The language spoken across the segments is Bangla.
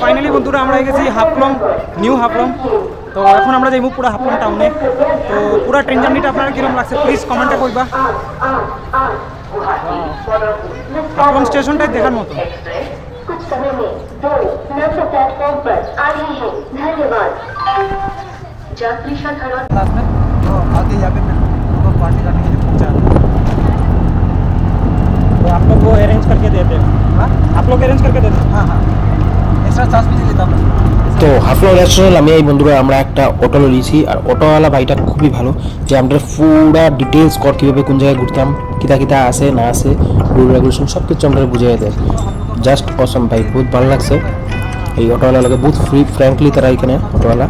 ফাইনালি বন্ধুরা আমরা গেছি হাফলং, নিউ হাফলং। তো এখন আমরা যাইব পুরো হাফলং টাউনে। তো পুরো ট্রেন জার্নিটা আপনারা কীরকম লাগছে প্লিজ কমেন্টে করবা। হাফলং স্টেশনটাই দেখার মতো। कुछ समय में दो नए प्लेटफॉर्म पर आ रहे हैं। धन्यवाद। यात्री साधारण तो आगे जाके फिर उनको पार्टी करने के लिए पहुंचा तो आप लोग वो अरेंज करके देते हैं। हाँ आप लोग अरेंज करके देते हैं। हाँ हाँ एक्स्ट्रा चार्ज भी नहीं लेता मैं। তো হাফলং রেস্টুরেন্ট আমি এই বন্ধুরা আমরা একটা অটো নিয়েছি, আর অটোওয়ালা ভাইটা খুবই ভালো, যে আমরা পুরা ডিটেলস কর কীভাবে কোন জায়গায় ঘুরতাম, কিতা কিতা আছে না আছে, রুল রেগুলেশন সব কিছু আমরা বুঝিয়ে দেয়। জাস্ট অসম ভাই, বহুত ভালো লাগছে এই অটোওয়ালা লোকে, বহুত ফ্র্যাঙ্কলি তারা এখানে অটোওয়ালা।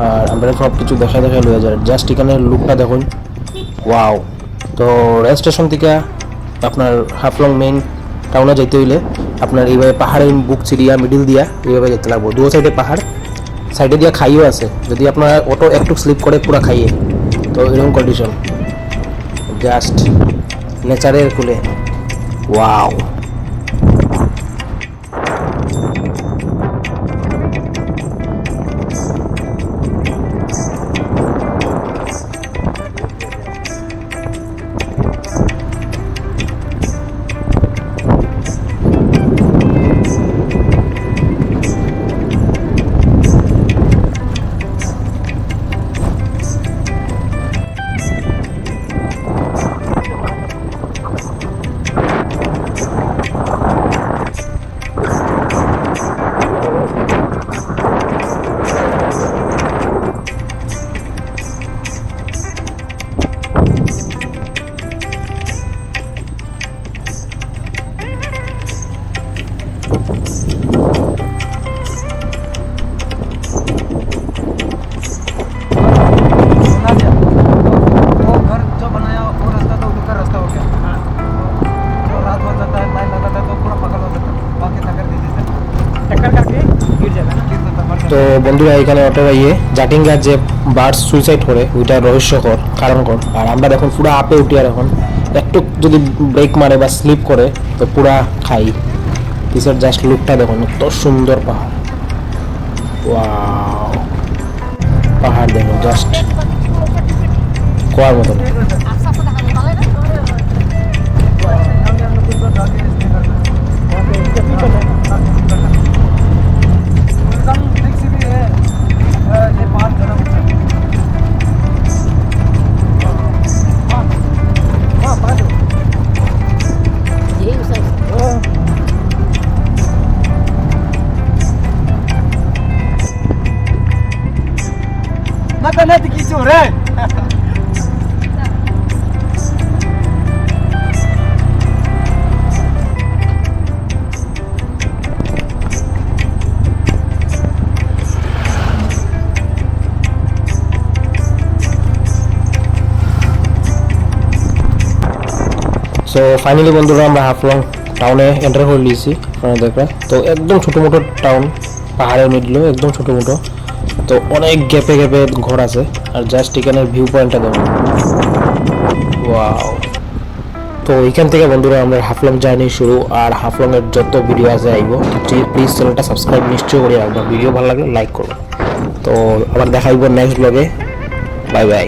আর আমরা সব কিছু দেখা লয়ে যায়। জাস্ট এখানে লুকটা দেখুন, ওয়াও। তো রেল স্টেশন থেকে আপনার হাফলং মেইন টাউনে যাইতে হইলে আপনার এইভাবে পাহাড়ের বুক চিরিয়া মিডিল দিয়া এইভাবে যেতে লাগবো। দু সাইডে পাহাড়, সাইডে দিয়া খাইও আছে, যদি আপনার অটো একটু স্লিপ করে পুরা খাইয়ে, তো এরকম কন্ডিশন। জাস্ট নেচারের কুলে, ওয়াও। তো বন্ধুরা এখানে অটো ইয়ে জাটিঙ্গার যে বার্ডস সুইসাইড করে ওইটা রহস্যকর কারণকর। আর আমরা দেখুন পুরো আপে উঠি, আর এখন একটু যদি ব্রেক মারে বা স্লিপ করে তো পুরা খাই। পিসের জাস্ট লুকটা দেখুন, এত সুন্দর পাহাড়, ওয়াও। পাহাড় দেখুন জাস্ট কোয়ার মতন। Nanti kisah re. So finally বন্ধুরা আমরা হাফলং টাউনে এন্টার করে নিয়েছি। আপনারা দেখবেন তো একদম ছোটো মোটো টাউন, পাহাড়ের মিডলেও একদম ছোটো মোটো। তো অনেক গ্যাপে গ্যাপে ঘর আছে, আর জাস্ট এখানের ভিউ পয়েন্টটা দেখুন, ওয়াও। তো এখান থেকে বন্ধুরা আমরা হাফলং জার্নি শুরু। আর হাফলংয়ের যত ভিডিও আছে আইব, প্লিজ চ্যানেলটা সাবস্ক্রাইব নিশ্চয় করে রাখবেন। ভিডিও ভালো লাগলে লাইক করবেন। তো আবার দেখাইব নেক্সট ব্লগে। Bye bye.